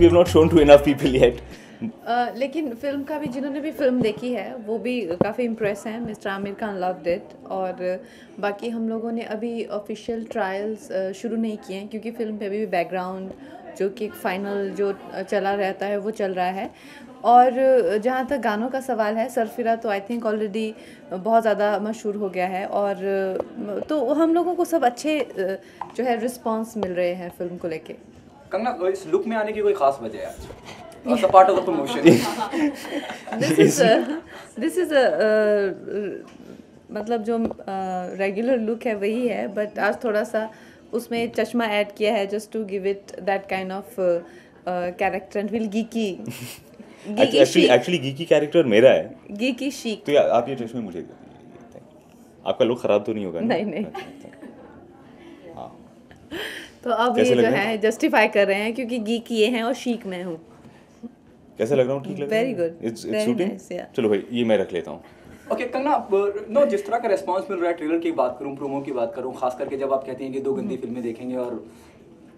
we have not shown to enough people yet. लेकिन film का भी जिन्होंने भी फिल्म देखी है वो भी काफ़ी इम्प्रेस हैं. Mister Aamir Khan loved it. और बाकी हम लोगों ने अभी ऑफिशियल ट्रायल्स शुरू नहीं किए हैं क्योंकि फिल्म पे अभी भी बैकग्राउंड जो कि फाइनल जो चला रहता है वो चल रहा है. और जहाँ तक गानों का सवाल है, सरफिरा तो आई थिंक ऑलरेडी बहुत ज़्यादा मशहूर हो गया है. और तो हम लोगों को सब अच्छे जो है रिस्पांस मिल रहे हैं फिल्म को लेके. कंगना, इस लुक में आने की कोई खास वजह है? As a part of the promotion. this is a मतलब जो रेगुलर लुक है वही है, बट आज थोड़ा सा उसमें चश्मा ऐड किया है just to give it that kind of character and will geeky. Actually geeky character मेरा है. Geeky chic. तो आप ये चश्मे मुझे आपका लुक खराब तो नहीं होगा? नहीं. हाँ. तो अब ये जो है जस्टिफाई कर रहे हैं क्योंकि गीकी ये हैं और शीक मैं हूँ. कैसा लग रहा हूँ? ठीक लग रहा है? Very good. It's shooting. चलो भाई ये मैं रख लेता हूँ. ओके कंगना, नो जिस तरह का रिस्पांस मिल रहा है, ट्रेलर की बात करूँ, प्रोमो की बात करूँ, खास करके जब आप कहती हैं कि 2 गंदी फिल्में देखेंगे और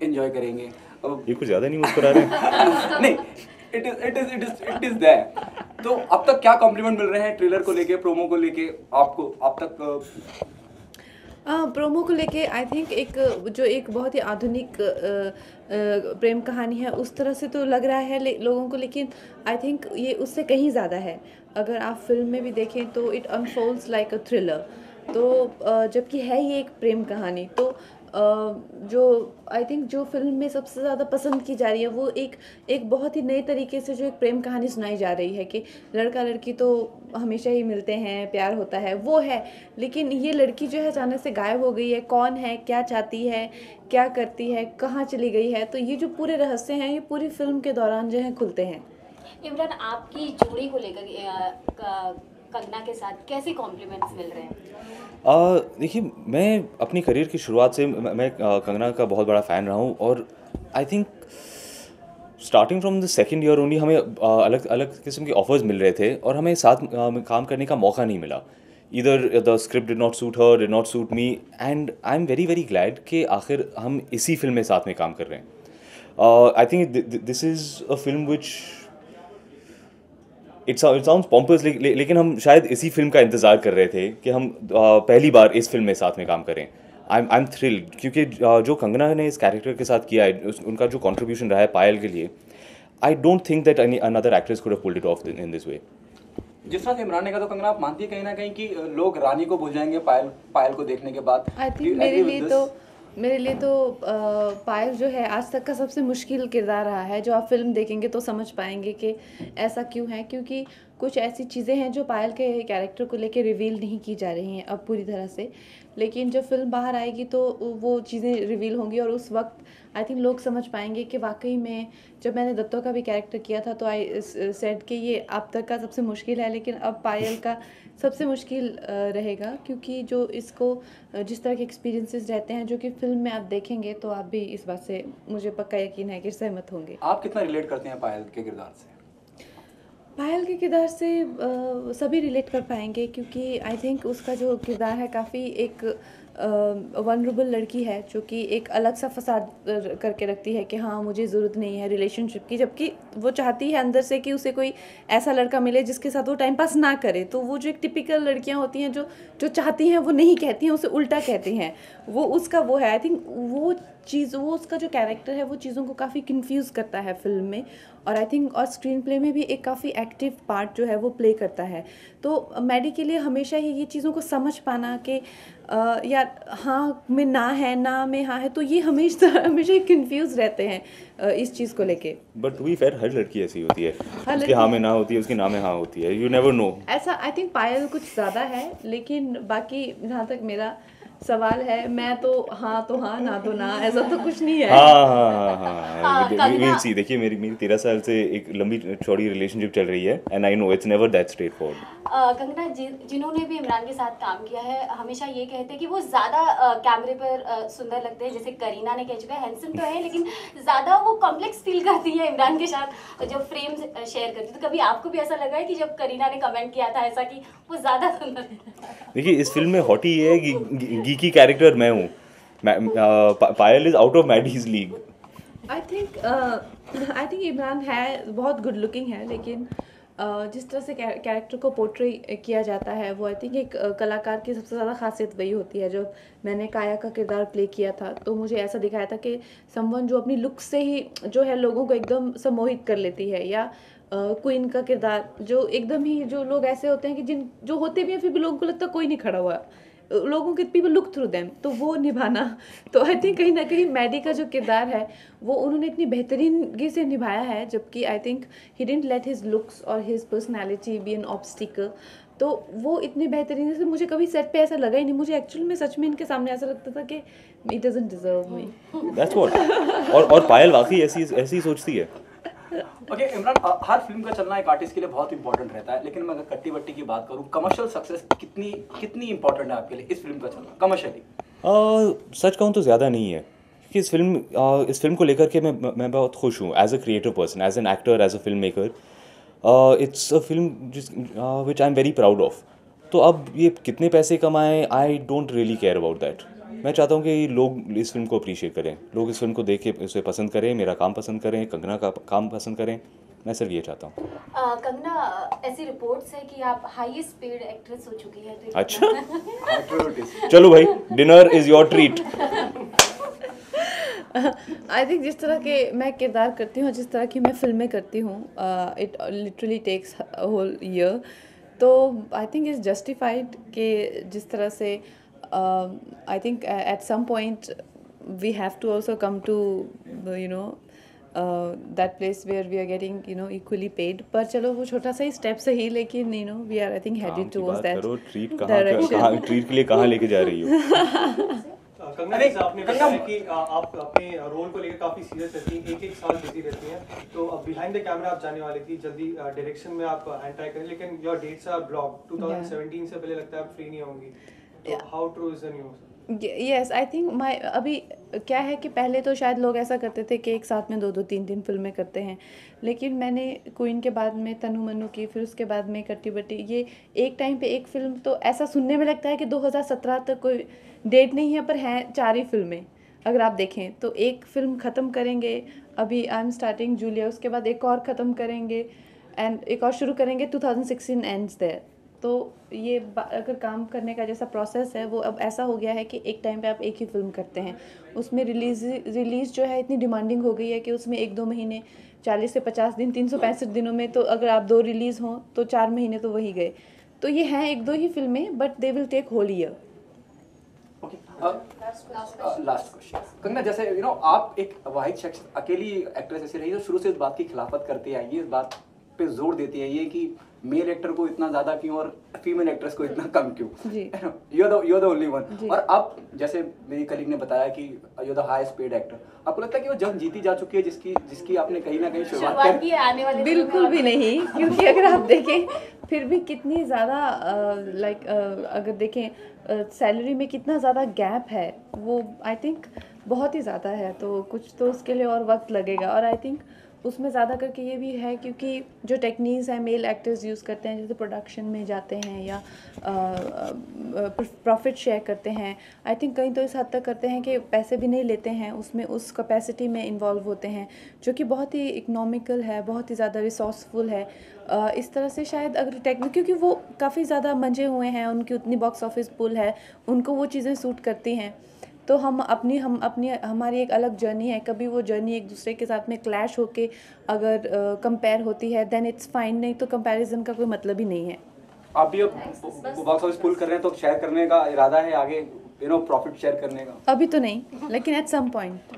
एंजॉय करेंगे, अब ये कुछ ज़्यादा नहीं मुस्कुरा रहे? नहीं, इट इज देयर. तो अब तक क्या कॉम्प्लीमेंट मिल रहे हैं ट्रेलर को लेके, प्रोमो को लेके आपको अब तक? प्रोमो को लेके आई थिंक एक बहुत ही आधुनिक प्रेम कहानी है उस तरह से तो लग रहा है लोगों को, लेकिन आई थिंक ये उससे कहीं ज़्यादा है. अगर आप फिल्म में भी देखें तो it unfolds like a thriller. तो जबकि है ये एक प्रेम कहानी, तो जो आई थिंक जो फिल्म में सबसे ज़्यादा पसंद की जा रही है वो एक बहुत ही नए तरीके से जो एक प्रेम कहानी सुनाई जा रही है कि लड़का लड़की तो हमेशा ही मिलते हैं, प्यार होता है, वो है, लेकिन ये लड़की जो है अचानक से गायब हो गई है. कौन है, क्या चाहती है, क्या करती है, कहाँ चली गई है, तो ये जो पूरे रहस्य हैं ये पूरी फिल्म के दौरान जो है खुलते हैं. इमरान, आपकी जोड़ी को लेकर कंगना के साथ कैसे कॉम्प्लीमेंट्स मिल रहे हैं? देखिए, मैं अपनी करियर की शुरुआत से मैं कंगना का बहुत बड़ा फ़ैन रहा हूँ. और I think starting from the second year only हमें अलग अलग किस्म के ऑफर्स मिल रहे थे और हमें साथ काम करने का मौका नहीं मिला. इधर the script did not suit her, did not suit me, and I am very very glad कि आखिर हम इसी फिल्म में साथ में काम कर रहे हैं. I think this is a film which it sounds pompous, लेकिन हम शायद इसी फिल्म का इंतज़ार कर रहे थे कि हम पहली बार इस फिल्म में साथ में काम करें. आई एम थ्रिल्ड क्योंकि जो कंगना ने इस कैरेक्टर के साथ किया है, उनका जो कंट्रीब्यूशन रहा है पायल के लिए, I don't think that any another actress could have pulled it of in this way. जिस तरह से इमरान ने कहा, तो कंगना आप मानती है कहीं ना कहीं कि लोग रानी को भूल जाएंगे पायल को देखने के बाद? आई थिंक मेरे लिए तो पायल जो है आज तक का सबसे मुश्किल किरदार रहा है. जो आप फिल्म देखेंगे तो समझ पाएंगे कि ऐसा क्यों है, क्योंकि कुछ ऐसी चीज़ें हैं जो पायल के कैरेक्टर को लेके रिवील नहीं की जा रही हैं अब पूरी तरह से, लेकिन जब फिल्म बाहर आएगी तो वो चीज़ें रिवील होंगी और उस वक्त आई थिंक लोग समझ पाएंगे कि वाकई में जब मैंने दत्तो का भी कैरेक्टर किया था तो आई सेड कि ये अब तक का सबसे मुश्किल है, लेकिन अब पायल का सबसे मुश्किल रहेगा, क्योंकि जो इसको जिस तरह के एक्सपीरियंसेस रहते हैं जो कि फिल्म में आप देखेंगे तो आप भी इस बात से मुझे पक्का यकीन है कि सहमत होंगे. आप कितना रिलेट करते हैं पायल के किरदार से? पायल के किरदार से सभी रिलेट कर पाएंगे, क्योंकि आई थिंक उसका जो किरदार है काफ़ी एक वनरेबल लड़की है जो कि एक अलग सा फसाद करके रखती है कि हाँ मुझे ज़रूरत नहीं है रिलेशनशिप की, जबकि वो चाहती है अंदर से कि उसे कोई ऐसा लड़का मिले जिसके साथ वो टाइम पास ना करे. तो वो जो एक टिपिकल लड़कियां होती हैं जो चाहती हैं वो नहीं कहती हैं, उसे उल्टा कहती हैं, वो उसका वो है. आई थिंक वो उसका जो कैरेक्टर है वो चीज़ों को काफ़ी कंफ्यूज करता है फिल्म में, और आई थिंक और स्क्रीन प्ले में भी एक काफ़ी एक्टिव पार्ट जो है वो प्ले करता है. तो मैडी के लिए हमेशा ही ये चीज़ों को समझ पाना कि यार हाँ में ना है, ना में हाँ है, तो ये हमेशा ही कंफ्यूज रहते हैं इस चीज़ को लेके. बट टू बी फेयर हर लड़की ऐसी होती है, उसके हाँ में ना होती है, उसके ना में हाँ होती है, यू नेवर नो. ऐसा आई थिंक पायल कुछ ज़्यादा है, लेकिन बाकी जहाँ तक मेरा सवाल है, मैं तो हाँ ना तो ना, ऐसा तो कुछ नहीं है. हाँ. सी देखिए, मेरी 13 साल से एक लंबी चौड़ी रिलेशनशिप चल रही है, and I know it's never that straight forward. Kangana, जिन्होंने भी इमरान के साथ काम किया है हमेशा ये कहते हैं कि वो ज़्यादा कैमरे पर सुंदर लगते हैं. जैसे करीना ने कह चुका है हैंडसम तो है, लेकिन ज़्यादा वो कॉम्प्लेक्स फील करती है इमरान के साथ जब फ्रेम शेयर करती है. तो कभी आपको भी ऐसा लगा है कि जब करीना ने कमेंट किया था ऐसा कि वो ज़्यादा सुंदर है? देखिए, इस फिल्म में हॉटी ये है कि गीकी कैरेक्टर मैं हूँ, Payal is out of Maddy's league. I think Imran है बहुत गुड लुकिंग है, लेकिन जिस तरह से कैरेक्टर को पोर्ट्रे किया जाता है वो आई थिंक एक कलाकार की सबसे ज़्यादा खासियत वही होती है। जब मैंने काया का किरदार प्ले किया था तो मुझे ऐसा दिखाया था कि समवन जो अपनी लुक से ही जो है लोगों को एकदम सम्मोहित कर लेती है, या क्वीन का किरदार जो एकदम ही, जो लोग ऐसे होते हैं कि जिन जो होते भी हैं फिर भी लोगों को लगता है कोई नहीं खड़ा हुआ, लोगों के पीपल लुक थ्रू देम, तो वो निभाना। तो आई थिंक कहीं ना कहीं मैडी का जो किरदार है वो उन्होंने इतनी बेहतरीनगी से निभाया है, जबकि I think he didn't let his looks और his personality be an obstacle. तो वो इतनी बेहतरीन से, मुझे कभी सेट पे ऐसा लगा ही नहीं, मुझे एक्चुअली में सच में इनके सामने ऐसा लगता था कि he doesn't deserve me. That's what. और पायल वाकई ऐसी ऐसी सोचती है। ओके इमरान, हर फिल्म का चलना एक आर्टिस्ट के लिए बहुत इंपॉर्टेंट रहता है, लेकिन मैं अगर कट्टी बट्टी की बात करूं, कमर्शियल सक्सेस कितनी कितनी इंपॉर्टेंट है आपके लिए इस फिल्म का चलना कमर्शियली? सच कहूँ तो ज़्यादा नहीं है, क्योंकि इस फिल्म को लेकर के मैं बहुत खुश हूँ as a creative person, as an actor, as a film maker. It's a film which I am very proud of. तो अब ये कितने पैसे कमाएं, I don't really care about that. मैं चाहता हूँ कि लोग इस फिल्म को अप्रिशिएट करें, लोग इस फिल्म को देख के इसे पसंद करें, मेरा काम पसंद करें, कंगना का काम पसंद करें। मैं सिर्फ ये चाहता हूँ। कंगना, ऐसी रिपोर्ट्स है कि आप हाईएस्ट पेड एक्ट्रेस हो चुकी है, तो अच्छा चलो भाई, dinner is your treat. I think जिस तरह के मैं किरदार करती हूँ, जिस तरह की मैं फिल्में करती हूँ, it literally takes whole year. तो आई थिंक इट्स जस्टिफाइड कि जिस तरह से I think at some point we have to also come to that place where we are getting equally paid. पर चलो वो छोटा सा ही स्टेप सही, लेकिन we are I think headed towards that direction. Treat के लिए कहाँ लेके जा रही हो? कंगना, जैसे आपने बताया कि आप अपने रोल को लेकर काफ़ी सीरियस रहती हैं, एक साल बिजी रहती हैं, तो अब बिहाइंड द कैमरा आप जाने वाली थी, जल्दी डायरेक्शन में आप एंटर करें, लेकिन योर डेट्स आर ब्लॉक 2017 से पहले लगता है आप फ्री नहीं होंगी, तो how true is the news? Yes, I think my अभी क्या है कि पहले तो शायद लोग ऐसा करते थे कि एक साथ में 2-2 3-3 फिल्में करते हैं, लेकिन मैंने क्वीन के बाद में तनु मनु की, फिर उसके बाद में कट्टी बट्टी, ये एक टाइम पे एक फिल्म, तो ऐसा सुनने में लगता है कि 2017 तक कोई डेट नहीं है, पर हैं 4 ही फिल्में। अगर आप देखें तो एक फिल्म ख़त्म करेंगे, अभी आई एम स्टार्टिंग जूलिया, उसके बाद एक और ख़त्म करेंगे एंड एक और शुरू करेंगे, 2016 एंड्स देयर। तो ये अगर काम करने का जैसा प्रोसेस है वो अब ऐसा हो गया है कि एक टाइम पे आप एक ही फिल्म करते हैं, उसमें रिलीज़ जो है इतनी डिमांडिंग हो गई है कि उसमें 1-2 महीने, 40 से 50 दिन, 365 दिनों में, तो अगर आप 2 रिलीज़ हों तो 4 महीने तो वही गए। तो ये हैं 1-2 ही फिल्में, but they will take whole year. Last question Kangana, जैसे आप एक वाहिद शख्स, अकेली एक्ट्रेस ऐसी रही जो शुरू से इस बात की खिलाफत करती आई है, इस बात पे जोर देती है ये कि मेल एक्टर को इतना ज्यादा क्यों और फीमेल एक्ट्रेस को इतना कम क्यों? You are the only one. और अब जैसे मेरी कलीग ने बताया कि you are the highest paid actor, आपको लगता है कि वो जंग जीती जा चुकी है जिसकी आपने कहीं ना कहीं शुरुआत की है आने वाले? बिल्कुल भी नहीं, क्योंकि अगर आप देखें फिर भी कितनी ज़्यादा अगर देखें सैलरी में कितना ज़्यादा गैप है, वो आई थिंक बहुत ही ज़्यादा है। तो कुछ तो उसके लिए और वक्त लगेगा, और आई थिंक उसमें ज़्यादा करके ये भी है क्योंकि जो टेक्निक्स हैं मेल एक्टर्स यूज़ करते हैं, जैसे प्रोडक्शन में जाते हैं या प्रॉफिट शेयर करते हैं, आई थिंक कहीं तो इस हद तक करते हैं कि पैसे भी नहीं लेते हैं, उसमें उस कैपेसिटी में इन्वॉल्व होते हैं, जो कि बहुत ही इकोनॉमिकल है, बहुत ही ज़्यादा रिसोर्सफुल है। इस तरह से शायद अगर क्योंकि वो काफ़ी ज़्यादा मंजे हुए हैं, उनकी उतनी बॉक्स ऑफिस पुल है, उनको वो चीज़ें सूट करती हैं। तो हमारी एक अलग जर्नी है, कभी वो जर्नी एक दूसरे के साथ में क्लैश होके अगर कंपेयर होती है देन इट्स फाइन, नहीं तो कंपैरिजन का कोई मतलब ही नहीं है। आप भी बॉक्स ऑफिस पुल कर रहे हैं, तो शेयर करने का इरादा है आगे प्रॉफिट शेयर करने का? अभी तो नहीं, लेकिन एट सम पॉइंट